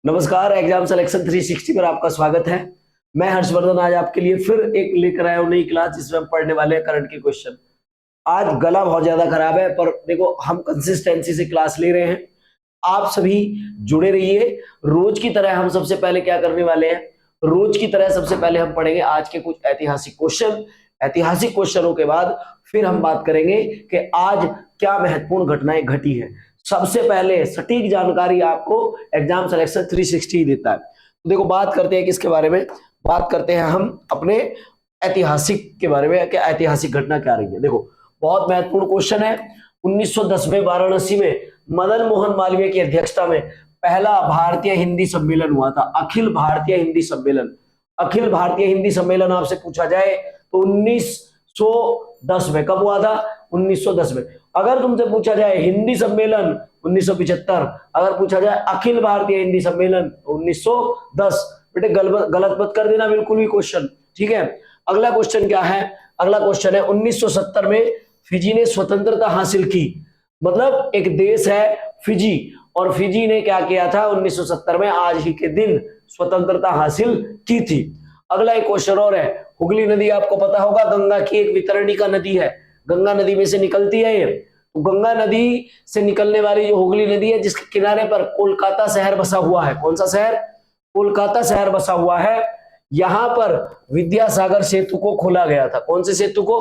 नमस्कार, exam selection 360 पर आपका स्वागत है। मैं हर्षवर्धन आज आपके लिए फिर एक लेकर आया हूं नई क्लास जिसमें हम पढ़ने वाले हैं करंट के क्वेश्चन। आज गला बहुत ज्यादा खराब है पर देखो हम कंसिस्टेंसी से क्लास ले रहे हैं। आप सभी जुड़े रहिए। रोज की तरह हम सबसे पहले क्या करने वाले हैं, रोज की तरह सबसे पहले हम पढ़ेंगे आज के कुछ ऐतिहासिक क्वेश्चन। ऐतिहासिक क्वेश्चनों के बाद फिर हम बात करेंगे कि आज क्या महत्वपूर्ण घटनाएं घटी है। सबसे पहले सटीक जानकारी आपको एग्जाम सिलेक्शन 360 देता है। तो देखो बात करते हैं किसके बारे में, बात करते हैं हम अपने ऐतिहासिक के बारे में कि ऐतिहासिक घटना क्या रही है। देखो बहुत महत्वपूर्ण क्वेश्चन है। 1910 में वाराणसी में मदन मोहन मालवीय की अध्यक्षता में पहला भारतीय हिंदी सम्मेलन हुआ था। अखिल भारतीय हिंदी सम्मेलन। अखिल भारतीय हिंदी सम्मेलन आपसे पूछा जाए तो 1910 में कब हुआ था? 1910 में। अगर तुमसे पूछा जाए हिंदी सम्मेलन 1975, अगर पूछा जाए अखिल भारतीय हिंदी सम्मेलन 1910, बेटे गलत मत कर देना बिल्कुल भी क्वेश्चन, ठीक है। अगला क्वेश्चन क्या है? अगला क्वेश्चन है 1970 में फिजी ने स्वतंत्रता हासिल की। मतलब एक देश है फिजी और फिजी ने क्या किया था 1970 में, आज ही के दिन स्वतंत्रता हासिल की थी। अगला एक क्वेश्चन और है, हुगली नदी आपको पता होगा गंगा की एक वितरणिका नदी है, गंगा नदी में से निकलती है ये। तो गंगा नदी से निकलने वाली जो हुगली नदी है जिसके किनारे पर कोलकाता शहर बसा हुआ है। कौन सा शहर? कोलकाता शहर बसा हुआ है। यहां पर विद्यासागर सेतु को खोला गया था। कौन से सेतु को?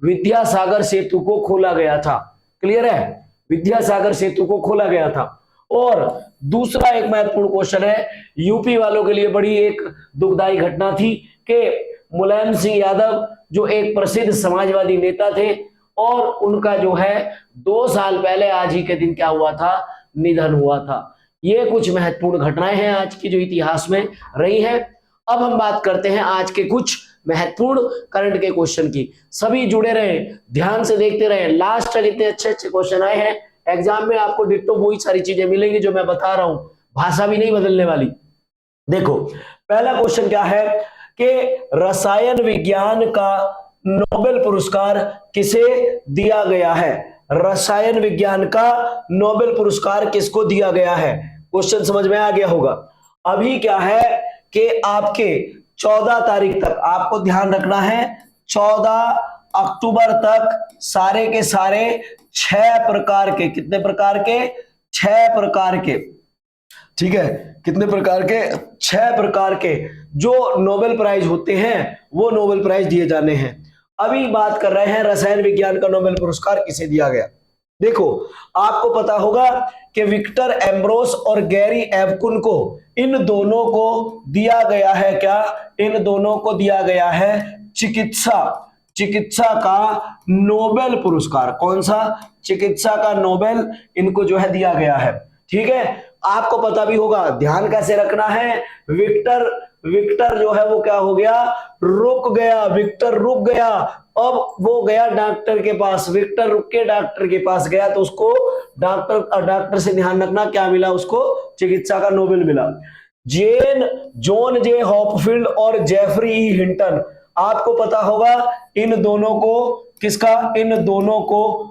विद्यासागर सेतु को खोला गया था। क्लियर है? विद्यासागर सेतु को खोला गया था। और दूसरा एक महत्वपूर्ण क्वेश्चन है, यूपी वालों के लिए बड़ी एक दुखदाई घटना थी कि मुलायम सिंह यादव जो एक प्रसिद्ध समाजवादी नेता थे और उनका जो है 2 साल पहले आज ही के दिन क्या हुआ था? निधन हुआ था। ये कुछ महत्वपूर्ण घटनाएं हैं आज की जो इतिहास में रही है। अब हम बात करते हैं आज के कुछ महत्वपूर्ण करंट के क्वेश्चन की। सभी जुड़े रहे, ध्यान से देखते रहे। लास्ट तक इतने अच्छे अच्छे क्वेश्चन आए हैं। एग्जाम में आपको डिट्टो वही सारी चीजें मिलेंगी जो मैं बता रहा हूं, भाषा भी नहीं बदलने वाली। देखो पहला क्वेश्चन क्या है कि रसायन विज्ञान का नोबेल पुरस्कार किसे दिया गया है? रसायन विज्ञान का नोबेल पुरस्कार किसको दिया गया है? क्वेश्चन समझ में आ गया होगा। अभी क्या है कि आपके 14 तारीख तक आपको ध्यान रखना है, 14 अक्टूबर तक सारे के सारे 6 प्रकार के, कितने प्रकार के? 6 प्रकार के, ठीक है। कितने प्रकार के? 6 प्रकार के जो नोबेल प्राइज होते हैं वो नोबेल प्राइज दिए जाने हैं। अभी बात कर रहे हैं रसायन विज्ञान का नोबेल पुरस्कार किसे दिया गया। देखो आपको पता होगा कि विक्टर एम्ब्रोस और गैरी एवकुन को, इन दोनों को दिया गया है क्या? इन दोनों को दिया गया है चिकित्सा का नोबेल पुरस्कार। कौन सा? चिकित्सा का नोबेल इनको जो है दिया गया है, ठीक है। आपको पता भी होगा, ध्यान कैसे रखना है, विक्टर जो है वो क्या हो गया? रुक गया। विक्टर रुक गया। अब वो गया डॉक्टर के पास, विक्टर रुक के डॉक्टर के पास गया तो उसको डॉक्टर से ध्यान रखना क्या मिला उसको? चिकित्सा का नोबेल मिला। जॉन जे हॉपफील्ड और जेफरी ई हिंटन, आपको पता होगा इन दोनों को किसका? इन दोनों को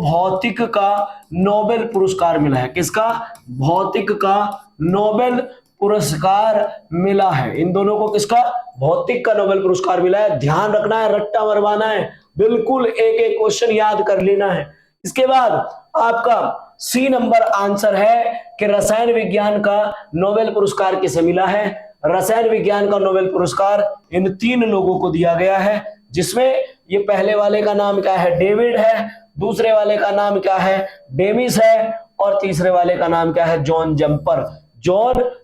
भौतिक का नोबेल पुरस्कार मिला है। किसका? भौतिक का नोबेल पुरस्कार मिला है। इन दोनों को किसका? भौतिक का नोबेल पुरस्कार मिला है। ध्यान रखना है, रट्टा मरवाना है, बिल्कुल एक एक क्वेश्चन याद कर लेना है। इसके बाद आपका सी नंबर आंसर है कि रसायन विज्ञान का नोबेल पुरस्कार किसे मिला है? रसायन विज्ञान का नोबेल पुरस्कार इन 3 लोगों को दिया गया है, जिसमें ये पहले वाले का नाम क्या है? डेविड है, दूसरे वाले का नाम क्या है? डेमिस है, और तीसरे वाले का नाम क्या है? John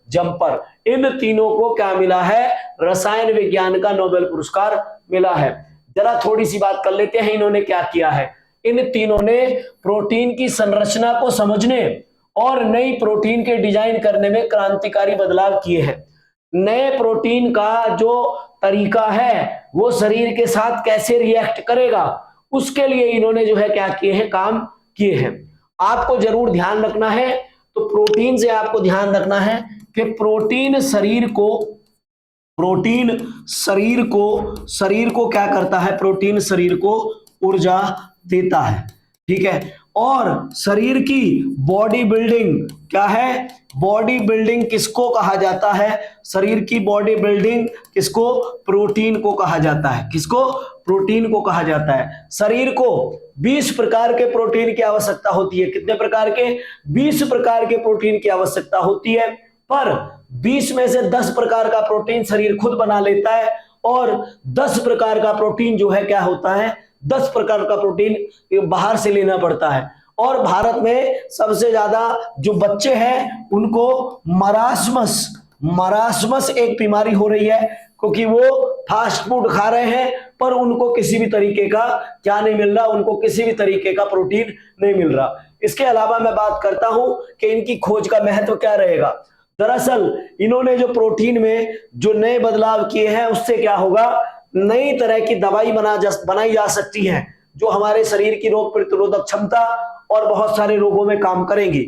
jumper. इन तीनों को क्या मिला है? रसायन विज्ञान का नोबेल पुरस्कार मिला है। जरा थोड़ी सी बात कर लेते हैं इन्होंने क्या किया है। इन तीनों ने प्रोटीन की संरचना को समझने और नई प्रोटीन के डिजाइन करने में क्रांतिकारी बदलाव किए हैं। नए प्रोटीन का जो तरीका है वो शरीर के साथ कैसे रिएक्ट करेगा उसके लिए इन्होंने जो है क्या किए हैं? काम किए हैं। आपको जरूर ध्यान रखना है, तो प्रोटीन से आपको ध्यान रखना है कि प्रोटीन शरीर को क्या करता है? प्रोटीन शरीर को ऊर्जा देता है, ठीक है। और शरीर की बॉडी बिल्डिंग क्या है, बॉडी बिल्डिंग किसको कहा जाता है, शरीर की बॉडी बिल्डिंग किसको, प्रोटीन को कहा जाता है, किसको, प्रोटीन को कहा जाता है। शरीर को 20 प्रकार के प्रोटीन की आवश्यकता होती है, कितने प्रकार के, 20 प्रकार के प्रोटीन की आवश्यकता होती है, पर 20 में से 10 प्रकार का प्रोटीन शरीर खुद बना लेता है और 10 प्रकार का प्रोटीन जो है क्या होता है, 10 प्रकार का प्रोटीन बाहर से लेना पड़ता है। और भारत में सबसे ज्यादा जो बच्चे हैं उनको मरासमस एक बीमारी हो रही है, क्योंकि वो फास्ट फूड खा रहे हैं पर उनको किसी भी तरीके का क्या नहीं मिल रहा, उनको किसी भी तरीके का प्रोटीन नहीं मिल रहा। इसके अलावा मैं बात करता हूं कि इनकी खोज का महत्व क्या रहेगा। दरअसल इन्होंने जो प्रोटीन में जो नए बदलाव किए हैं उससे क्या होगा, नई तरह की दवाई बनाई जा सकती है जो हमारे शरीर की रोग प्रतिरोधक क्षमता और बहुत सारे रोगों में काम करेंगी।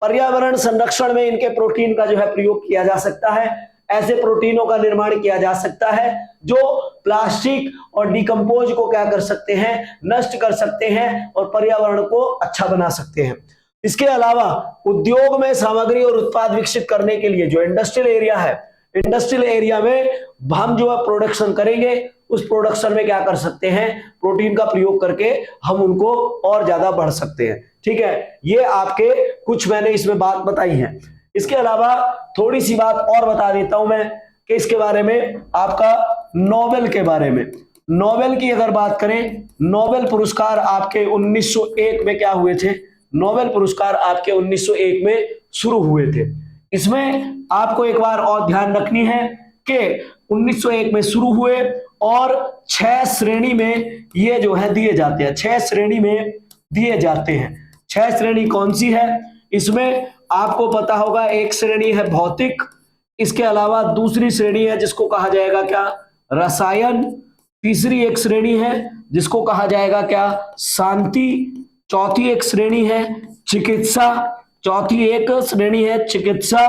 पर्यावरण संरक्षण में इनके प्रोटीन का जो है प्रयोग किया जा सकता है। ऐसे प्रोटीनों का निर्माण किया जा सकता है जो प्लास्टिक और डिकम्पोज को क्या कर सकते हैं, नष्ट कर सकते हैं और पर्यावरण को अच्छा बना सकते हैं। इसके अलावा उद्योग में सामग्री और उत्पाद विकसित करने के लिए जो इंडस्ट्रियल एरिया है, इंडस्ट्रियल एरिया में हम जो है प्रोडक्शन करेंगे, उस प्रोडक्शन में क्या कर सकते हैं, प्रोटीन का प्रयोग करके हम उनको और ज्यादा बढ़ सकते हैं। ठीक है, ये आपके कुछ मैंने इसमें बात बताई है। इसके अलावा थोड़ी सी बात और बता देता हूं मैं कि इसके बारे में, आपका नोबेल के बारे में। नोबेल की अगर बात करें, नोबेल पुरस्कार आपके 1901 में क्या हुए थे, नोबेल पुरस्कार आपके 1901 में शुरू हुए थे। इसमें आपको एक बार और ध्यान रखनी है कि 1901 में शुरू हुए और 6 श्रेणी में ये जो है दिए जाते हैं, 6 श्रेणी में दिए जाते हैं। 6 श्रेणी कौन सी है, इसमें आपको पता होगा, एक श्रेणी है भौतिक, इसके अलावा दूसरी श्रेणी है जिसको कहा जाएगा क्या, रसायन, तीसरी एक श्रेणी है जिसको कहा जाएगा क्या, शांति, चौथी एक श्रेणी है चिकित्सा, चौथी एक श्रेणी है चिकित्सा,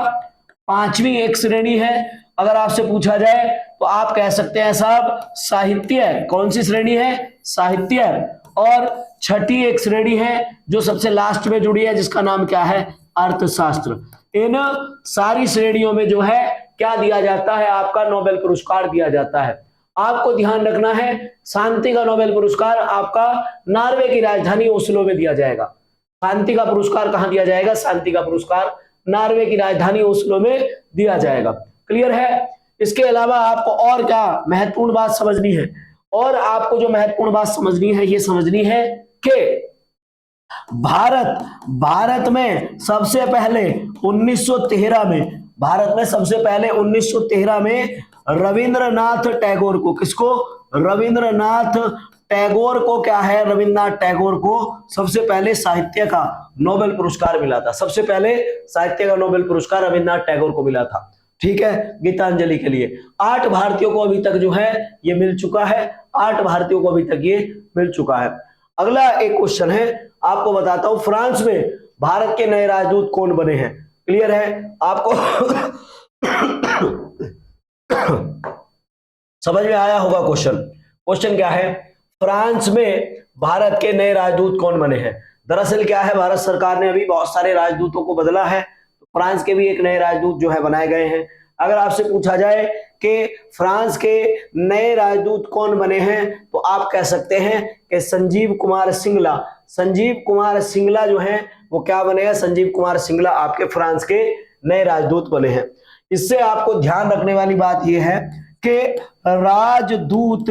पांचवी एक श्रेणी है, अगर आपसे पूछा जाए तो आप कह सकते हैं साहब साहित्य, कौन सी श्रेणी है, साहित्य, और छठी एक श्रेणी है जो सबसे लास्ट में जुड़ी है जिसका नाम क्या है, अर्थशास्त्र। इन सारी श्रेणियों में जो है क्या दिया जाता है, आपका नोबेल पुरस्कार दिया जाता है। आपको ध्यान रखना है, शांति का नोबेल पुरस्कार आपका नॉर्वे की राजधानी ओस्लो में दिया जाएगा। शांति का पुरस्कार कहां दिया जाएगा, शांति का पुरस्कार नॉर्वे की राजधानी ओस्लो में दिया जाएगा। क्लियर है। इसके अलावा आपको और क्या महत्वपूर्ण बात समझनी है, और आपको जो महत्वपूर्ण बात समझनी है ये समझनी है कि भारत में सबसे पहले 1913 में, भारत में सबसे पहले 1913 में रविंद्रनाथ टैगोर को, किसको, रविंद्रनाथ टैगोर को क्या है, रविंद्रनाथ टैगोर को सबसे पहले साहित्य का नोबेल पुरस्कार मिला था। सबसे पहले साहित्य का नोबेल पुरस्कार रविंद्रनाथ टैगोर को मिला था। ठीक है, गीतांजलि के लिए 8 भारतीयों को अभी तक जो है ये मिल चुका है, 8 भारतीयों को अभी तक ये मिल चुका है। अगला एक क्वेश्चन है, आपको बताता हूं, फ्रांस में भारत के नए राजदूत कौन बने हैं। क्लियर है आपको समझ में आया होगा क्वेश्चन। क्वेश्चन क्या है, फ्रांस में भारत के नए राजदूत कौन बने हैं। दरअसल क्या है, भारत सरकार ने अभी बहुत सारे राजदूतों को बदला है, तो फ्रांस के भी एक नए राजदूत जो है बनाए गए हैं। अगर आपसे पूछा जाए कि फ्रांस के नए राजदूत कौन बने हैं तो आप कह सकते हैं कि संजीव कुमार सिंगला। संजीव कुमार सिंगला जो है वो क्या बने हैं, संजीव कुमार सिंगला आपके फ्रांस के नए राजदूत बने हैं। इससे आपको ध्यान रखने वाली बात यह है कि राजदूत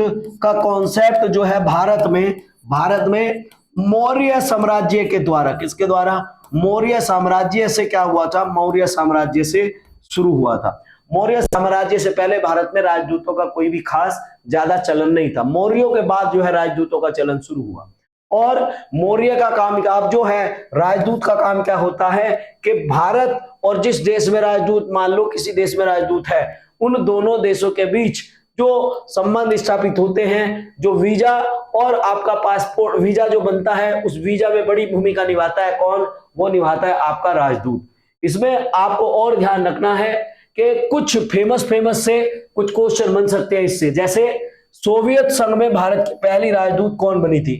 का कॉन्सेप्ट जो है भारत में मौर्य साम्राज्य के द्वारा, किसके द्वारा, मौर्य साम्राज्य से क्या हुआ था, मौर्य साम्राज्य से शुरू हुआ था। मौर्य साम्राज्य से पहले भारत में राजदूतों का कोई भी खास ज्यादा चलन नहीं था। मौर्यों के बाद जो है राजदूतों का चलन शुरू हुआ। और मौर्य का काम, अब जो है राजदूत का काम क्या होता है कि भारत और जिस देश में राजदूत, मान लो किसी देश में राजदूत है, उन दोनों देशों के बीच जो संबंध स्थापित होते हैं, जो वीजा और आपका पासपोर्ट वीजा जो बनता है, उस वीजा में बड़ी भूमिका निभाता है कौन, वो निभाता है आपका राजदूत। इसमें आपको और ध्यान रखना है कि कुछ फेमस से कुछ क्वेश्चन बन सकते हैं इससे। जैसे सोवियत संघ में भारत की पहली राजदूत कौन बनी थी,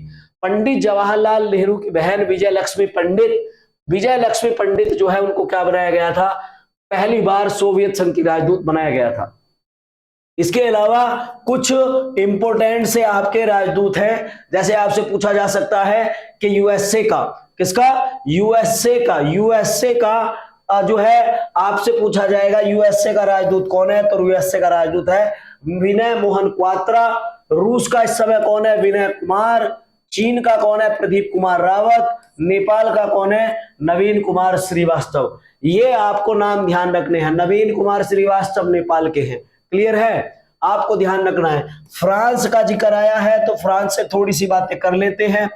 पंडित जवाहरलाल नेहरू की बहन विजय लक्ष्मी पंडित जो है उनको क्या बनाया गया था, पहली बार सोवियत संघ की राजदूत बनाया गया था। इसके अलावा कुछ इंपोर्टेंट से आपके राजदूत हैं, जैसे आपसे पूछा जा सकता है कि यूएसए का, किसका, यूएसए का जो है आपसे पूछा जाएगा यूएसए का राजदूत कौन है, तो यूएसए का राजदूत है विनय मोहन क्वात्रा। रूस का इस समय कौन है, विनय कुमार। चीन का कौन है, प्रदीप कुमार रावत। नेपाल का कौन है, नवीन कुमार श्रीवास्तव। ये आपको नाम ध्यान रखने हैं, नवीन कुमार श्रीवास्तव नेपाल के हैं। क्लियर है, आपको ध्यान रखना है। फ्रांस का जिक्र आया है तो फ्रांस से थोड़ी सी बातें कर लेते हैं।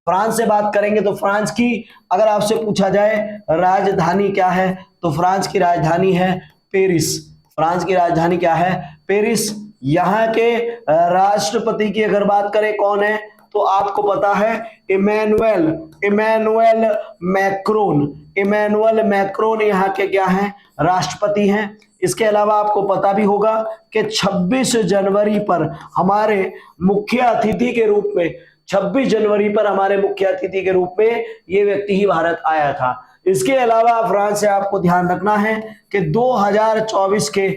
फ्रांस से बात करेंगे तो फ्रांस की अगर आपसे पूछा जाए राजधानी क्या है, तो फ्रांस की राजधानी है पेरिस। फ्रांस की राजधानी क्या है, पेरिस। यहाँ के राष्ट्रपति की अगर बात करें कौन है, तो आपको पता है इमैनुअल मैक्रोन यहाँ के क्या हैं, राष्ट्रपति हैं। इसके अलावा आपको पता भी होगा कि 26 जनवरी पर हमारे मुख्य अतिथि के रूप में 26 जनवरी पर हमारे मुख्य अतिथि के रूप में ये व्यक्ति ही भारत आया था। इसके अलावा फ्रांस से आपको ध्यान रखना है कि 2024 के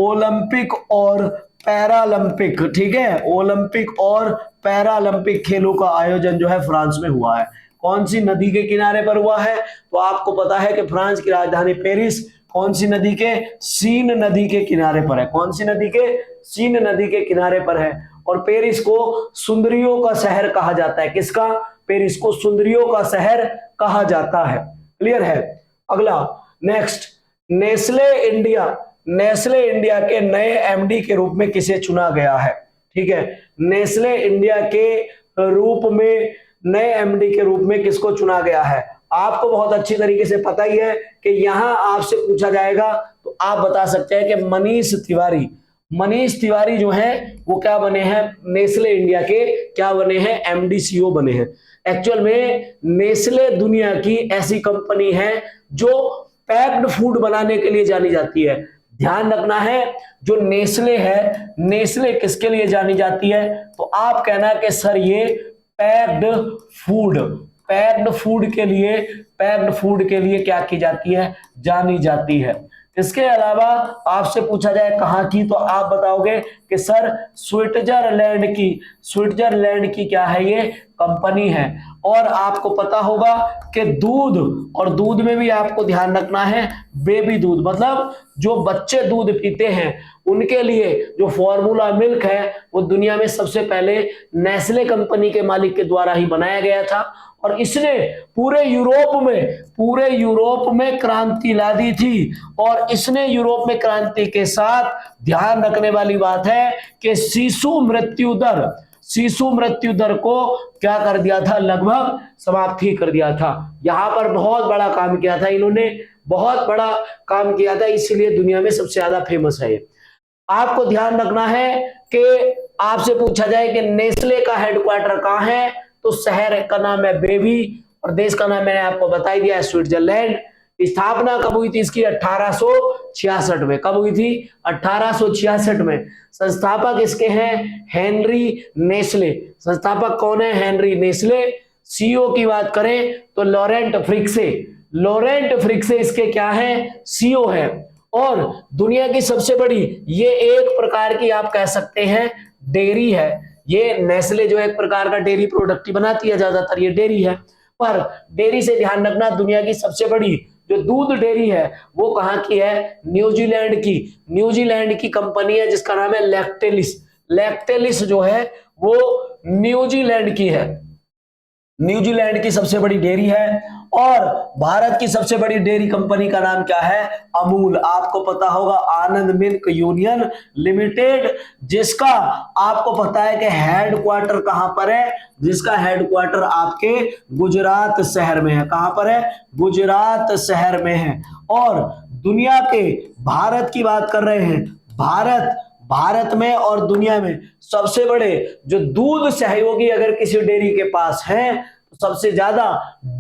ओलंपिक और पैरालंपिक, ठीक है, ओलंपिक और पैरालंपिक खेलों का आयोजन जो है फ्रांस में हुआ है। कौन सी नदी के किनारे पर हुआ है, तो आपको पता है कि फ्रांस की राजधानी पेरिस कौन सी नदी के, सीन नदी के किनारे पर है। कौन सी नदी के, सीन नदी के किनारे पर है। और पेरिस को सुंदरियों का शहर कहा जाता है। किसका, पेरिस को सुंदरियों का शहर कहा जाता है। क्लियर है। अगला नेक्स्ट, नेस्ले इंडिया के नए एमडी के रूप में किसे चुना गया है, ठीक है, नेस्ले इंडिया के रूप में नए एमडी के रूप में किसको चुना गया है। आपको बहुत अच्छी तरीके से पता ही है कि यहां आपसे पूछा जाएगा तो आप बता सकते हैं कि मनीष तिवारी जो है वो क्या बने हैं, नेस्ले इंडिया के क्या बने हैं, एमडीसीओ बने हैं। एक्चुअल में नेस्ले दुनिया की ऐसी कंपनी है जो पैक्ड फूड बनाने के लिए जानी जाती है। ध्यान रखना है, जो नेस्ले है, नेस्ले किसके लिए जानी जाती है, तो आप कहना कि सर ये पैक्ड फूड के लिए क्या की जाती है, जानी जाती है। इसके अलावा आपसे पूछा जाए कहां की, तो आप बताओगे कि सर स्विट्जरलैंड की क्या है, ये कंपनी है। और आपको पता होगा कि दूध में भी आपको ध्यान रखना है, बेबी दूध मतलब जो बच्चे दूध पीते हैं उनके लिए जो फॉर्मूला मिल्क है वो दुनिया में सबसे पहले नेस्ले कंपनी के मालिक के द्वारा ही बनाया गया था। और इसने पूरे यूरोप में क्रांति ला दी थी। और इसने यूरोप में क्रांति के साथ ध्यान रखने वाली बात है कि शिशु मृत्यु दर को क्या कर दिया था, लगभग समाप्त ही कर दिया था। यहां पर बहुत बड़ा काम किया था इन्होंने, बहुत बड़ा काम किया था, इसीलिए दुनिया में सबसे ज्यादा फेमस है। आपको ध्यान रखना है कि आपसे पूछा जाए कि नेस्ले का हेडक्वार्टर कहां है, तो शहर का नाम है बेबी और देश का नाम मैंने आपको बता ही दिया है, स्विट्जरलैंड। स्थापना कब हुई थी इसकी, 1866 में। कब हुई थी, 1866 में। संस्थापक इसके हैं हेनरी नेस्ले। संस्थापक कौन है, हेनरी नेस्ले। सीईओ की बात करें तो लॉरेंट फ्रिक्से इसके क्या है, सीईओ है। और दुनिया की सबसे बड़ी, ये एक प्रकार की आप कह सकते हैं डेयरी है। ये नेस्ले जो एक प्रकार का डेयरी प्रोडक्ट बनाती है, ज्यादातर ये डेयरी है। पर डेयरी से ध्यान रखना, दुनिया की सबसे बड़ी जो दूध डेयरी है वो कहां की है, न्यूजीलैंड की कंपनी है जिसका नाम है लैक्टेलिस जो है वो न्यूजीलैंड की है, न्यूजीलैंड की सबसे बड़ी डेयरी है। और भारत की सबसे बड़ी डेयरी कंपनी का नाम क्या है, अमूल। आपको पता होगा आनंद मिल्क यूनियन लिमिटेड, जिसका आपको पता है कि हेडक्वार्टर कहां पर है, जिसका हेडक्वार्टर आपके गुजरात शहर में है। कहां पर है, गुजरात शहर में है। और दुनिया के, भारत की बात कर रहे हैं, भारत में और दुनिया में सबसे बड़े जो दूध सहयोगी अगर किसी डेयरी के पास है तो सबसे ज्यादा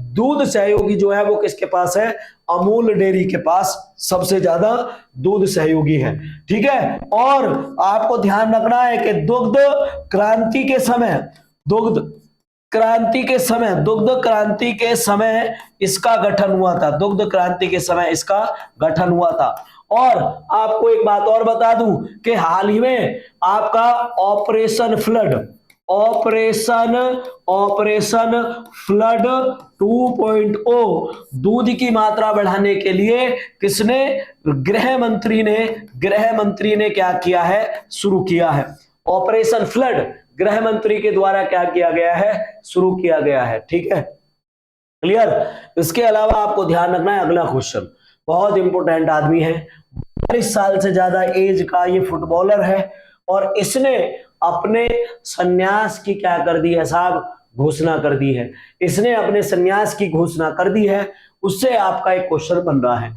दूध सहयोगी जो है वो किसके पास है? अमूल डेयरी के पास सबसे ज्यादा दूध सहयोगी है। ठीक है, और आपको ध्यान रखना है कि दुग्ध क्रांति के समय इसका गठन हुआ था। दुग्ध क्रांति के समय इसका गठन हुआ था। और आपको एक बात और बता दूं कि हाल ही में आपका ऑपरेशन फ्लड 2.0 दूध की मात्रा बढ़ाने के लिए किसने? गृह मंत्री ने क्या किया है? शुरू किया है। ऑपरेशन फ्लड गृह मंत्री के द्वारा क्या किया गया है? शुरू किया गया है। ठीक है, क्लियर। इसके अलावा आपको ध्यान रखना है, अगला क्वेश्चन बहुत इंपॉर्टेंट आदमी है, 40 साल से ज्यादा एज का ये फुटबॉलर है और इसने अपने संन्यास की क्या कर दी है साहब? घोषणा कर दी है। इसने अपने संन्यास की घोषणा कर दी है। उससे आपका एक क्वेश्चन बन रहा है,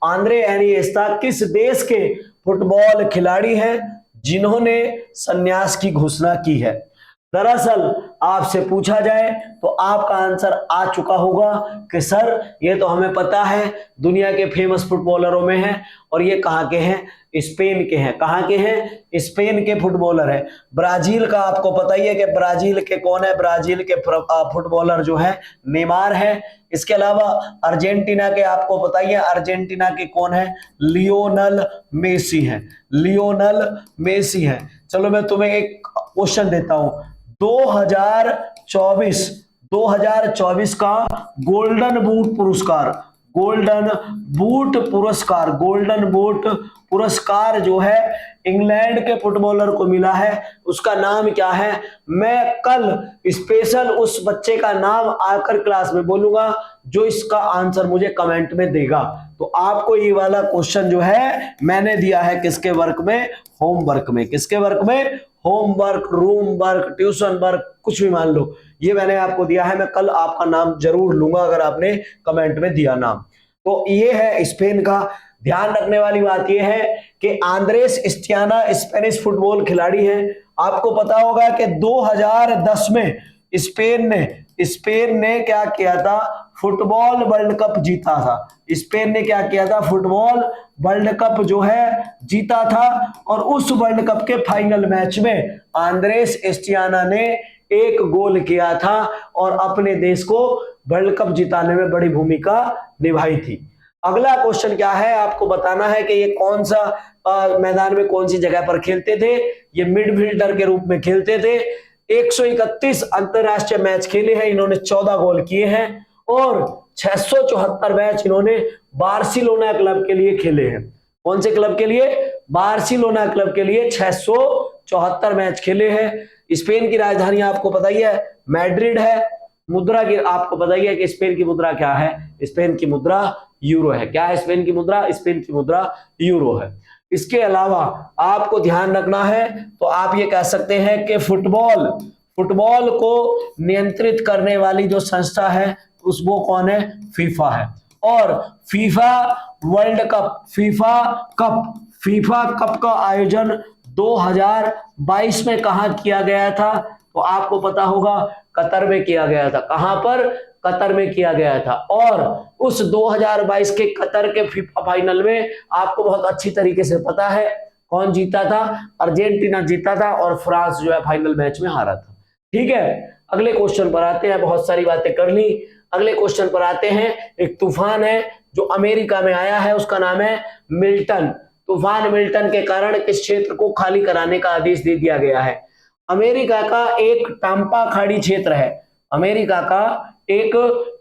आंद्रे एनिएस्ता किस देश के फुटबॉल खिलाड़ी हैं जिन्होंने संन्यास की घोषणा की है? दरअसल आपसे पूछा जाए तो आपका आंसर आ चुका होगा कि सर ये तो हमें पता है, दुनिया के फेमस फुटबॉलरों में है और ये कहाँ के हैं? स्पेन के हैं। कहाँ के हैं? स्पेन के फुटबॉलर है। ब्राजील का आपको पता ही है कि ब्राजील के कौन है? ब्राजील के फुटबॉलर जो है नेमार है। इसके अलावा अर्जेंटीना के आपको पता ही है, अर्जेंटीना के कौन है? लियोनल मेसी है। चलो मैं तुम्हें एक क्वेश्चन देता हूं, 2024 का गोल्डन बूट पुरस्कार जो है इंग्लैंड के फुटबॉलर को मिला है, उसका नाम क्या है? मैं कल स्पेशल उस बच्चे का नाम आकर क्लास में बोलूंगा जो इसका आंसर मुझे कमेंट में देगा। तो आपको ये वाला क्वेश्चन जो है मैंने दिया है किसके वर्क में? होमवर्क में। किसके वर्क में? Homework, room work, tuition work, कुछ भी मान लो, ये मैंने आपको दिया है। मैं कल आपका नाम जरूर लूंगा अगर आपने कमेंट में दिया नाम। तो ये है स्पेन का। ध्यान रखने वाली बात यह है कि आंद्रेस इस्टियाना स्पेनिश फुटबॉल खिलाड़ी हैं। आपको पता होगा कि 2010 में स्पेन ने क्या किया था? फुटबॉल वर्ल्ड कप जीता था। स्पेन ने क्या किया था? फुटबॉल वर्ल्ड कप जो है जीता था और उस वर्ल्ड कप के फाइनल मैच में आंद्रेस इस्टियाना ने एक गोल किया था और अपने देश को वर्ल्ड कप जिताने में बड़ी भूमिका निभाई थी। अगला क्वेश्चन क्या है? आपको बताना है कि ये कौन सा मैदान में कौन सी जगह पर खेलते थे। ये मिडफील्डर के रूप में खेलते थे। 131 अंतरराष्ट्रीय मैच खेले हैं इन्होंने, 14 गोल किए हैं और 674 मैच इन्होंने बार्सिलोना क्लब के लिए खेले हैं। कौन से क्लब के लिए? बार्सिलोना क्लब के लिए 674 मैच खेले हैं। स्पेन की राजधानी आपको पता ही है मैड्रिड है। मुद्रा की आपको पता ही है कि स्पेन की मुद्रा क्या है? स्पेन की मुद्रा यूरो है। क्या है स्पेन की मुद्रा? स्पेन की मुद्रा यूरो है। इसके अलावा आपको ध्यान रखना है, तो आप ये कह सकते हैं कि फुटबॉल को नियंत्रित करने वाली जो संस्था है वो कौन है? फीफा है। और फीफा कप का आयोजन 2022 में कहां किया गया था? तो आपको पता होगा कतर में किया गया था। कहां पर? कतर में किया गया था। और उस 2022 के कतर के फीफा फाइनल में आपको बहुत अच्छी तरीके से पता है कौन जीता था? अर्जेंटीना जीता था और फ्रांस जो है फाइनल मैच में हारा था। ठीक है, अगले क्वेश्चन पर आते हैं। बहुत सारी बातें कर ली, अगले क्वेश्चन पर आते हैं। एक तूफान है जो अमेरिका में आया है, उसका नाम है मिल्टन। तूफान मिल्टन के कारण किस क्षेत्र को खाली कराने का आदेश दे दिया गया है? अमेरिका का एक टाम्पा खाड़ी क्षेत्र है। अमेरिका का एक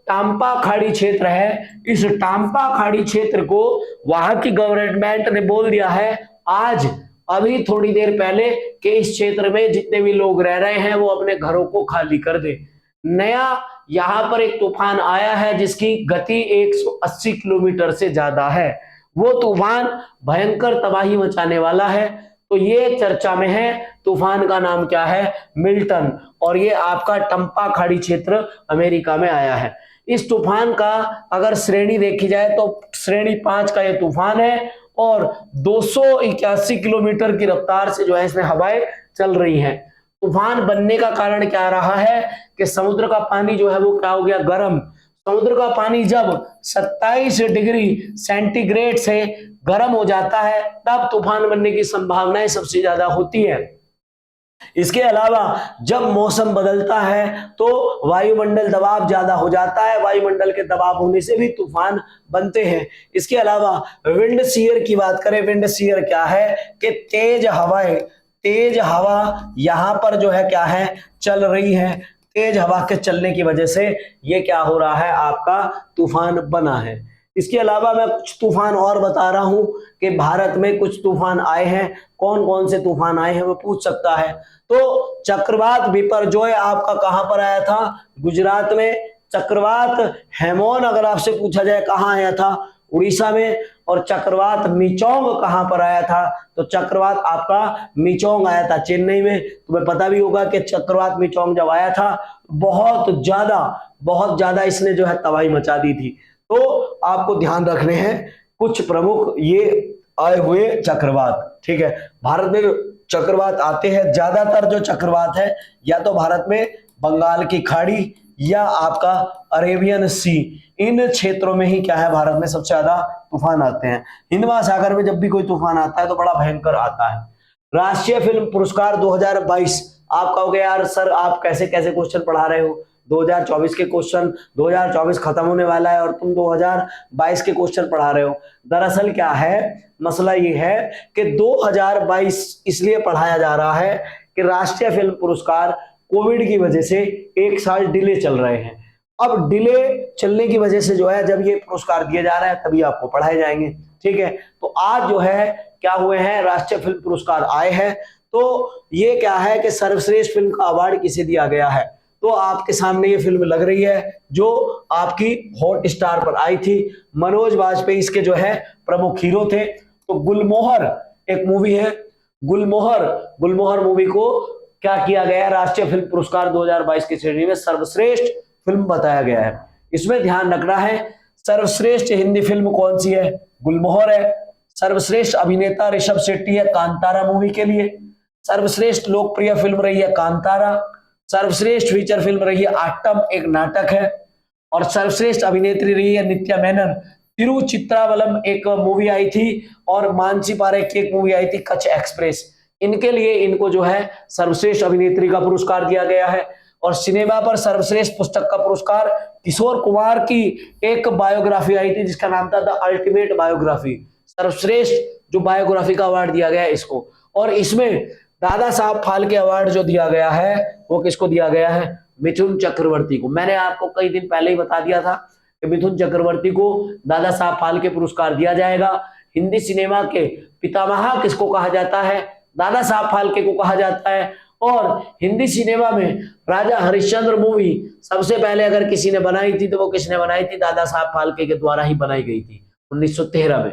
टाम्पा खाड़ी क्षेत्र है। इस टाम्पा खाड़ी क्षेत्र को वहां की गवर्नमेंट ने बोल दिया है आज अभी थोड़ी देर पहले कि इस क्षेत्र में जितने भी लोग रह रहे हैं वो अपने घरों को खाली कर दे। नया यहां पर एक तूफान आया है जिसकी गति 180 किलोमीटर से ज्यादा है। वो तूफान भयंकर तबाही मचाने वाला है। तो ये चर्चा में है। तूफान का नाम क्या है? मिल्टन। और ये आपका टम्पा खाड़ी क्षेत्र अमेरिका में आया है। इस तूफान का अगर श्रेणी देखी जाए तो श्रेणी 5 का ये तूफान है और 281 किलोमीटर की रफ्तार से जो है इसमें हवाएं चल रही हैं। तूफान बनने का कारण क्या रहा है कि समुद्र का पानी जो है वो क्या हो गया, गर्म। समुद्र का पानी जब 27 डिग्री सेंटीग्रेड से गर्म हो जाता है तब तूफान बनने की संभावनाएं सबसे ज्यादा होती है। इसके अलावा जब मौसम बदलता है तो वायुमंडल दबाव ज्यादा हो जाता है, वायुमंडल के दबाव होने से भी तूफान बनते हैं। इसके अलावा विंड शीयर की बात करें, विंड शीयर क्या है कि तेज हवाएं, तेज हवा यहां पर जो है क्या है, चल रही है, तेज हवा के चलने की वजह से ये क्या हो रहा है, आपका तूफान बना है। इसके अलावा मैं कुछ तूफान और बता रहा हूं कि भारत में कुछ तूफान आए हैं, कौन कौन से तूफान आए हैं वो पूछ सकता है। तो चक्रवात बिपरजॉय आपका कहां पर आया था, गुजरात में। चक्रवात हेमोन अगर आपसे पूछा जाए कहां आया था, उड़ीसा में। और चक्रवात मिचोंग कहां पर आया था, तो चक्रवात आपका मिचोंग आया था चेन्नई में। तुम्हें पता भी होगा कि चक्रवात मिचोंग जब आया था बहुत ज्यादा इसने जो है तबाही मचा दी थी। तो आपको ध्यान रखने हैं कुछ प्रमुख ये आए हुए चक्रवात, ठीक है। भारत में चक्रवात आते हैं, ज्यादातर जो चक्रवात है या तो भारत में बंगाल की खाड़ी या आपका अरेबियन सी, इन क्षेत्रों में ही क्या है, भारत में सबसे ज्यादा तूफान आते हैं। हिंद महासागर में जब भी कोई तूफान आता है तो बड़ा भयंकर आता है। राष्ट्रीय फिल्म पुरस्कार 2022, आप कहोगे यार सर आप कैसे कैसे क्वेश्चन पढ़ा रहे हो, 2024 के क्वेश्चन, 2024 खत्म होने वाला है और तुम 2022 के क्वेश्चन पढ़ा रहे हो। दरअसल क्या है, मसला ये है कि 2022 इसलिए पढ़ाया जा रहा है कि राष्ट्रीय फिल्म पुरस्कार कोविड की वजह से एक साल डिले चल रहे हैं। अब डिले चलने की वजह से जो है जब ये पुरस्कार दिए जा रहे हैं तभी आपको पढ़ाए जाएंगे, ठीक है। तो आज जो है क्या हुए हैं, राष्ट्रीय फिल्म पुरस्कार आए हैं। तो ये क्या है कि सर्वश्रेष्ठ फिल्म का अवार्ड किसे दिया गया है, तो आपके सामने ये फिल्म लग रही है जो आपकी हॉट स्टार पर आई थी। मनोज वाजपेयी इसके जो है प्रमुख हीरो थे। तो गुलमोहर एक मूवी है, गुलमोहर मूवी को क्या किया गया है, राष्ट्रीय फिल्म पुरस्कार 2022 की श्रेणी में सर्वश्रेष्ठ फिल्म बताया गया है। इसमें ध्यान रखना है सर्वश्रेष्ठ हिंदी फिल्म कौन सी है, गुलमोहर है। सर्वश्रेष्ठ अभिनेता ऋषभ शेट्टी है कांतारा मूवी के लिए। सर्वश्रेष्ठ लोकप्रिय फिल्म रही है कांतारा। सर्वश्रेष्ठ फीचर फिल्म रही है आट्टम, एक नाटक है। और सर्वश्रेष्ठ अभिनेत्री रही है नित्या मेनन। तिरुचित्रावलम एक मूवी आई थी और मानसी पारेख की एक मूवी आई थी कच्छ एक्सप्रेस। इनके लिए इनको जो है सर्वश्रेष्ठ अभिनेत्री का पुरस्कार दिया गया है। और सिनेमा पर सर्वश्रेष्ठ पुस्तक का पुरस्कार किशोर कुमार की एक बायोग्राफी आई थी जिसका नाम था द अल्टीमेट बायोग्राफी, सर्वश्रेष्ठ जो बायोग्राफी का अवार्ड दिया गया है इसको। और इसमें दादा साहब फाल्के अवार्ड जो दिया गया है वो किसको दिया गया है, मिथुन चक्रवर्ती को। मैंने आपको कई दिन पहले ही बता दिया था कि मिथुन चक्रवर्ती को दादा साहब फाल्के पुरस्कार दिया जाएगा। हिंदी सिनेमा के पितामह किसको कहा जाता है, दादा साहब फाल्के को कहा जाता है। और हिंदी सिनेमा में राजा हरिश्चंद्र मूवी सबसे पहले अगर किसी ने बनाई थी तो वो किसने बनाई थी, दादा साहब फाल्के के द्वारा ही बनाई गई थी 1913 में।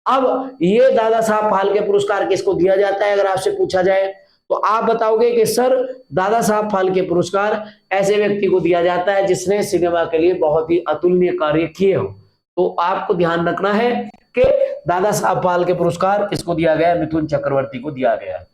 अब ये दादा साहब फाल्के पुरस्कार किसको दिया जाता है अगर आपसे पूछा जाए तो आप बताओगे कि सर दादा साहब फाल्के पुरस्कार ऐसे व्यक्ति को दिया जाता है जिसने सिनेमा के लिए बहुत ही अतुलनीय कार्य किए हो। तो आपको ध्यान रखना है कि दादा साहब फाल्के पुरस्कार किसको दिया गया है, मिथुन चक्रवर्ती को दिया गया है।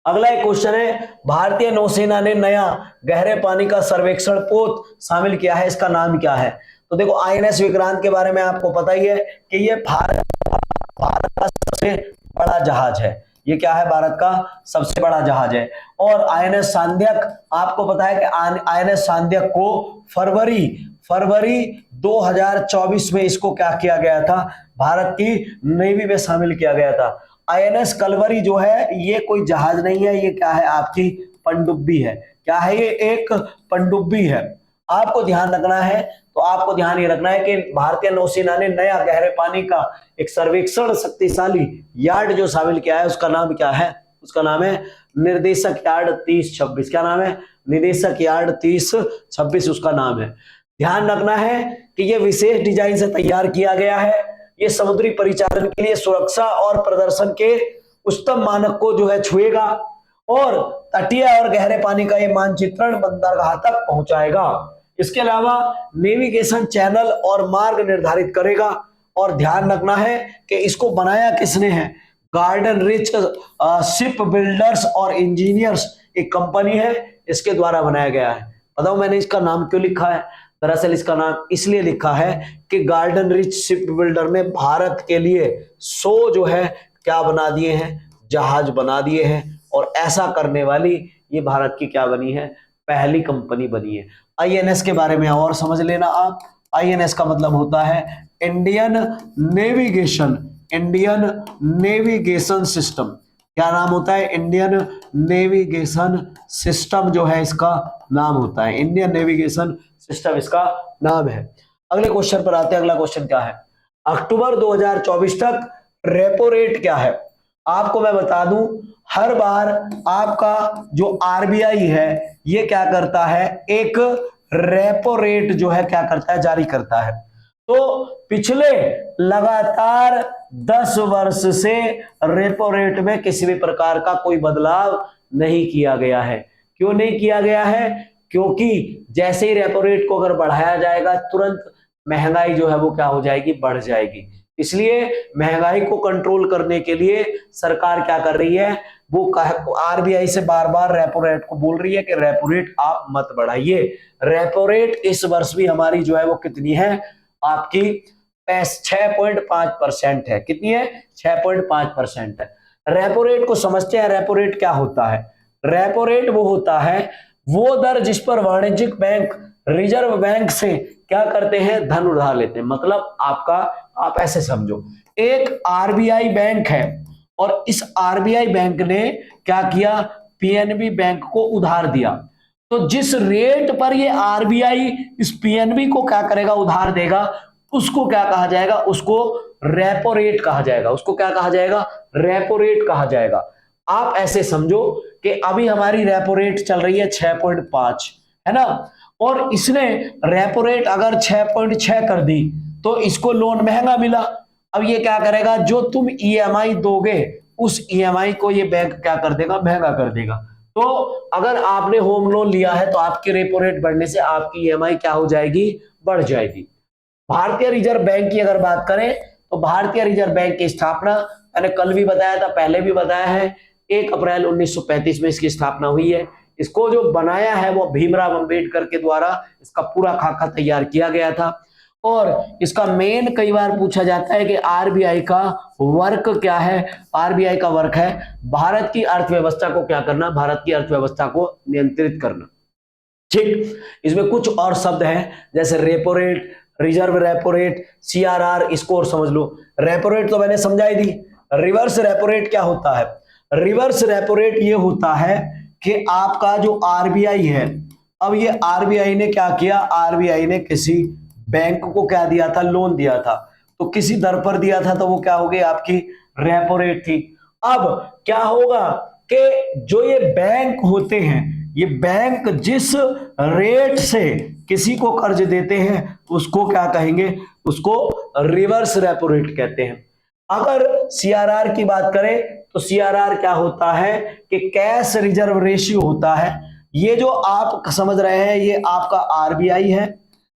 अगला एक क्वेश्चन है, भारतीय नौसेना ने नया गहरे पानी का सर्वेक्षण पोत शामिल किया है, इसका नाम क्या है। तो देखो आईएनएस विक्रांत के बारे में आपको पता ही है कि ये भारत का सबसे बड़ा जहाज है। ये क्या है, भारत का सबसे बड़ा जहाज है। और आईएनएस सांध्यक आपको पता है कि आईएनएस सांध्यक को फरवरी 2024 में इसको क्या किया गया था, भारत की नेवी में शामिल किया गया था। आईएनएस कलवरी जो है ये कोई जहाज नहीं है, ये क्या है आपकी पनडुब्बी है। क्या है, ये एक पनडुब्बी है। आपको ध्यान रखना है, तो आपको ध्यान ये रखना है कि भारतीय नौसेना ने नया गहरे पानी का एक सर्वेक्षण शक्तिशाली यार्ड जो शामिल किया है, उसका नाम क्या है, उसका नाम है निर्देशक यार्ड 3026। क्या नाम है, निदेशक यार्ड 3026 उसका नाम है। ध्यान रखना है कि यह विशेष डिजाइन से तैयार किया गया है। ये समुद्री परिचालन के लिए सुरक्षा और प्रदर्शन के उच्चतम मानक को जो है छुएगा और तटीय और गहरे पानी का ये मानचित्रण बंदरगाह तक पहुंचाएगा। इसके अलावा नेविगेशन चैनल और मार्ग निर्धारित करेगा। और ध्यान रखना है कि इसको बनाया किसने है, गार्डन रिच शिप बिल्डर्स और इंजीनियर्स एक कंपनी है, इसके द्वारा बनाया गया है। बताओ मैंने इसका नाम क्यों लिखा है? दरअसल इसका नाम इसलिए लिखा है कि गार्डन रिच शिप बिल्डर में भारत के लिए 100 जो है क्या बना दिए हैं, जहाज बना दिए हैं, और ऐसा करने वाली ये भारत की क्या बनी है, पहली कंपनी बनी है। आईएनएस के बारे में और समझ लेना आप। आईएनएस का मतलब होता है Indian navigation, Indian navigation system. क्या नाम होता है? इंडियन नेविगेशन सिस्टम जो है इसका नाम होता है, इंडियन नेविगेशन सिस्टम इसका नाम है। अगले क्वेश्चन पर आते हैं। अगला क्वेश्चन क्या है? अक्टूबर 2024 तक रेपो रेट क्या है? आपको मैं बता दूं, हर बार आपका जो आरबीआई है ये क्या करता है, एक रेपो रेट जो है क्या करता है, जारी करता है। तो पिछले लगातार 10 वर्ष से रेपो रेट में किसी भी प्रकार का कोई बदलाव नहीं किया गया है। क्यों नहीं किया गया है? क्योंकि जैसे ही रेपो रेट को अगर बढ़ाया जाएगा तुरंत महंगाई जो है वो क्या हो जाएगी, बढ़ जाएगी। इसलिए महंगाई को कंट्रोल करने के लिए सरकार क्या कर रही है, वो आरबीआई से बार बार रेपो रेट को बोल रही है कि रेपो रेट आप मत बढ़ाइए। रेपो रेट इस वर्ष भी हमारी जो है वो कितनी है, आपकी 6.5% है। कितनी है? 6.5% है। रेपो रेट को समझते हैं, रेपो रेट क्या होता है? रेपो रेट वो होता है वो दर जिस पर वाणिज्यिक बैंक रिजर्व बैंक से क्या करते हैं, धन उधार लेते हैं। मतलब आपका, आप ऐसे समझो, एक आरबीआई बैंक है और इस आरबीआई बैंक ने क्या किया, पीएनबी बैंक को उधार दिया। तो जिस रेट पर ये आरबीआई इस पीएनबी को क्या करेगा, उधार देगा, उसको क्या कहा जाएगा, उसको रेपो रेट कहा जाएगा। उसको क्या कहा जाएगा? रेपो रेट कहा जाएगा। आप ऐसे समझो कि अभी हमारी रेपो रेट चल रही है 6.5, है ना, और इसने रेपो रेट अगर 6.6 कर दी तो इसको लोन महंगा मिला। अब ये क्या करेगा, जो तुम ईएमआई दोगे उस ईएमआई को ये बैंक क्या कर देगा, महंगा कर देगा। तो अगर आपने होम लोन लिया है तो आपके रेपो रेट बढ़ने से आपकी ईएमआई क्या हो जाएगी, बढ़ जाएगी। भारतीय रिजर्व बैंक की अगर बात करें तो भारतीय रिजर्व बैंक की स्थापना मैंने कल भी बताया था, पहले भी बताया है, 1 अप्रैल 1935 में इसकी स्थापना हुई है। इसको जो बनाया है वो भीमराव अंबेडकर के द्वारा इसका पूरा खाका तैयार किया गया था। और इसका मेन कई बार पूछा जाता है कि आरबीआई का वर्क क्या है। आरबीआई का वर्क है भारत की अर्थव्यवस्था को क्या करना, भारत की अर्थव्यवस्था को नियंत्रित करना। ठीक, इसमें कुछ और शब्द हैं जैसे repo rate, reserve repo rate, CRR, इसको और समझ लो। रेपो रेट तो मैंने समझाई दी। रिवर्स रेपो रेट क्या होता है? रिवर्स रेपो रेट ये होता है कि आपका जो आरबीआई है, अब ये आरबीआई ने क्या किया, आरबीआई ने किसी बैंक को क्या दिया था, लोन दिया था, तो किसी दर पर दिया था, तो वो क्या हो गई, आपकी रेपो रेट थी। अब क्या होगा कि जो ये बैंक होते हैं, ये बैंक जिस रेट से किसी को कर्ज देते हैं उसको क्या कहेंगे, उसको रिवर्स रेपो रेट कहते हैं। अगर सीआरआर की बात करें तो सीआरआर क्या होता है कि कैश रिजर्व रेशियो होता है। ये जो आप समझ रहे हैं ये आपका आरबीआई है।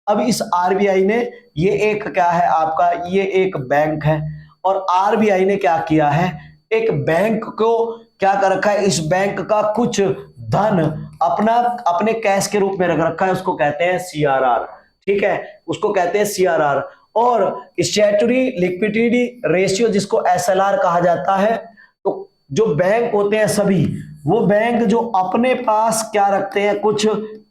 अब इस आरबीआई ने, ये एक क्या है आपका, ये एक बैंक है, और आरबीआई ने क्या किया है, एक बैंक को क्या कर रखा है, इस बैंक का कुछ धन अपने कैश के रूप में रख रखा है, उसको कहते हैं सीआरआर। ठीक है, उसको कहते हैं सीआरआर। और स्टैट्यूटरी लिक्विडिटी रेशियो जिसको एसएलआर कहा जाता है। तो जो बैंक होते हैं सभी, वो बैंक जो अपने पास क्या रखते हैं, कुछ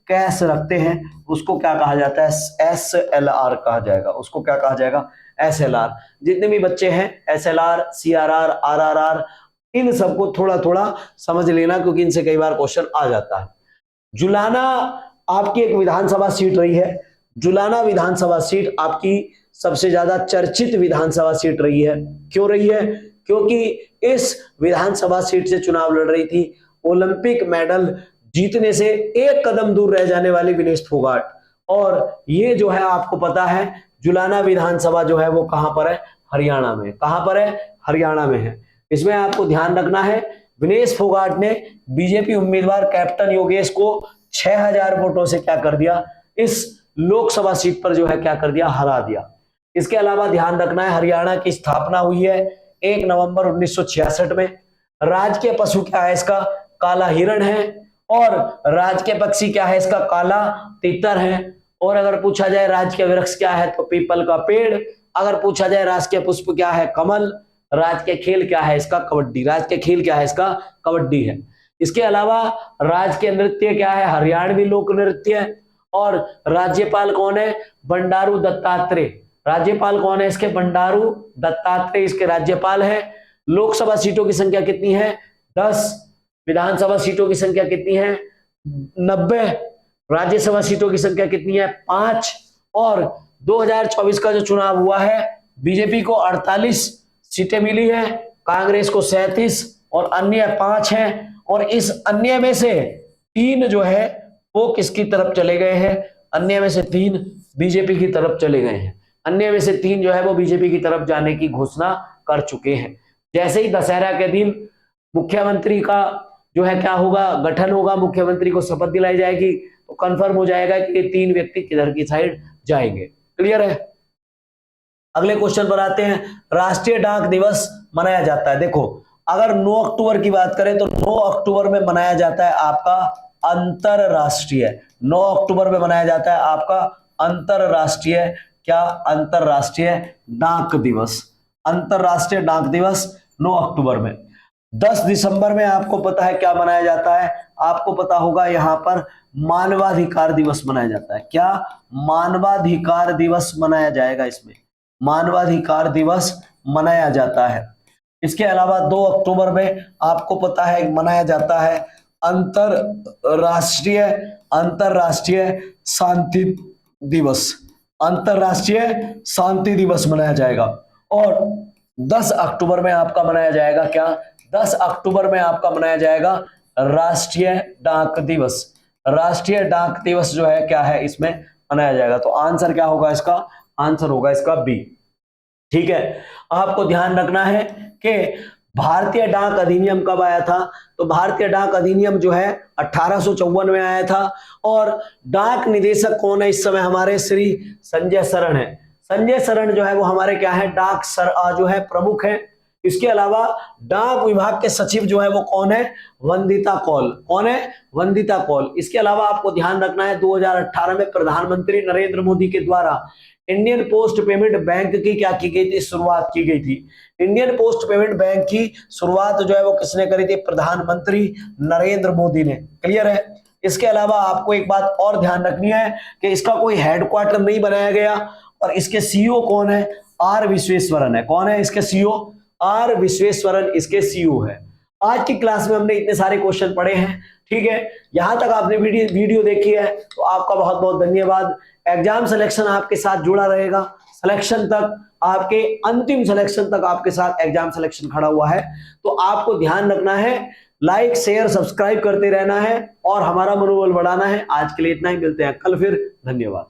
कैश रखते हैं, उसको क्या कहा जाता है, एसएलआर कहा जाएगा। उसको क्या कहा जाएगा, एसएलआर। जितने भी बच्चे हैं एसएलआर, सीआरआर, आरआरआर, इन सबको थोड़ा थोड़ा समझ लेना क्योंकि इनसे कई बार क्वेश्चन आ जाता है। जुलाना आपकी एक विधानसभा सीट रही है। जुलाना विधानसभा सीट आपकी सबसे ज्यादा चर्चित विधानसभा सीट रही है। क्यों रही है? क्योंकि इस विधानसभा सीट से चुनाव लड़ रही थी ओलंपिक मेडल जीतने से एक कदम दूर रह जाने वाली विनेश फोगाट। और ये जो है आपको पता है जुलाना विधानसभा जो है वो कहां पर है, हरियाणा में। कहां पर है? हरियाणा में है। इसमें आपको ध्यान रखना है विनेश फोगाट ने बीजेपी उम्मीदवार कैप्टन योगेश को 6000 वोटों से क्या कर दिया, इस लोकसभा सीट पर जो है क्या कर दिया, हरा दिया। इसके अलावा ध्यान रखना है हरियाणा की स्थापना हुई है 1 नवंबर 1966 में। राजकीय पशु क्या है इसका? काला हिरण है। और राजकीय पक्षी क्या है इसका? काला तीतर है। और अगर पूछा जाए राजकीय वृक्ष क्या है तो पीपल का पेड़। अगर पूछा जाए राजकीय पुष्प क्या है? कमल। राजकीय खेल क्या है इसका? कबड्डी। राजकीय खेल क्या है इसका? कबड्डी है। इसके अलावा राजकीय नृत्य क्या है? हरियाणवी लोक नृत्य। और राज्यपाल कौन है? बंडारू दत्तात्रेय। राज्यपाल कौन है इसके? बंडारू दत्तात्रेय इसके राज्यपाल है। लोकसभा सीटों की संख्या कितनी है? 10। विधानसभा सीटों की संख्या कितनी है? 90। राज्यसभा सीटों की संख्या कितनी है? 5। और 2024 का जो चुनाव हुआ है, बीजेपी को 48 सीटें मिली है, कांग्रेस को 37 और अन्य 5 हैं। और इस अन्य में से 3 जो है वो किसकी तरफ चले गए हैं? अन्य में से 3 बीजेपी की तरफ चले गए हैं। अन्य में से 3 जो है वो बीजेपी की तरफ जाने की घोषणा कर चुके हैं। जैसे ही दशहरा के दिन मुख्यमंत्री का जो है क्या होगा? गठन होगा, मुख्यमंत्री को शपथ दिलाई जाएगी, तो कंफर्म हो जाएगा कि ये 3 व्यक्ति किधर की साइड जाएंगे। क्लियर है? अगले क्वेश्चन पर आते हैं। राष्ट्रीय डाक दिवस मनाया जाता है, देखो अगर 9 अक्टूबर की बात करें तो 9 अक्टूबर में मनाया जाता है आपका अंतरराष्ट्रीय, 9 अक्टूबर में मनाया जाता है आपका अंतरराष्ट्रीय क्या? अंतरराष्ट्रीय डाक दिवस। अंतरराष्ट्रीय डाक दिवस 9 अक्टूबर में। 10 दिसंबर में आपको पता है क्या मनाया जाता है? आपको पता होगा यहां पर मानवाधिकार दिवस मनाया जाता है। क्या? मानवाधिकार दिवस मनाया जाएगा, इसमें मानवाधिकार दिवस मनाया जाता है। इसके अलावा 2 अक्टूबर में आपको पता है मनाया जाता है अंतरराष्ट्रीय शांति दिवस। अंतरराष्ट्रीय शांति दिवस मनाया जाएगा। और 10 अक्टूबर में आपका मनाया जाएगा क्या? 10 अक्टूबर में आपका मनाया जाएगा राष्ट्रीय डाक दिवस। राष्ट्रीय डाक दिवस जो है क्या है इसमें मनाया जाएगा। तो आंसर क्या होगा इसका? आंसर होगा इसका बी। ठीक है, आपको ध्यान रखना है कि भारतीय डाक अधिनियम कब आया था? तो भारतीय डाक अधिनियम जो है 1854 में आया था। और डाक निदेशक कौन है इस समय? हमारे श्री संजय शरण है। संजय शरण जो है वो हमारे क्या है? डाक जो है प्रमुख है। इसके अलावा डाक विभाग के सचिव जो है वो कौन है? वंदिता कौल। कौन है? वंदिता कौल। इसके अलावा आपको ध्यान रखना है 2018 में प्रधानमंत्री नरेंद्र मोदी के द्वारा इंडियन पोस्ट पेमेंट बैंक की क्या की गई थी? शुरुआत की गई थी। इंडियन पोस्ट पेमेंट बैंक की शुरुआत जो है वो किसने करी थी? प्रधानमंत्री नरेंद्र मोदी ने। क्लियर है? इसके अलावा आपको एक बात और ध्यान रखनी है कि इसका कोई हेडक्वार्टर नहीं बनाया गया। और इसके सीईओ कौन है? आर विश्वेश्वरन है। कौन है इसके सीईओ? आर विश्वेश्वरन इसके सीईओ है। आज की क्लास में हमने इतने सारे क्वेश्चन पढ़े हैं। ठीक है, यहां तक आपने वीडियो देखी है तो आपका बहुत बहुत धन्यवाद। एग्जाम सिलेक्शन आपके साथ जुड़ा रहेगा, सिलेक्शन तक, आपके अंतिम सिलेक्शन तक आपके साथ एग्जाम सिलेक्शन खड़ा हुआ है। तो आपको ध्यान रखना है, लाइक शेयर सब्सक्राइब करते रहना है और हमारा मनोबल बढ़ाना है। आज के लिए इतना ही, मिलते हैं कल फिर। धन्यवाद।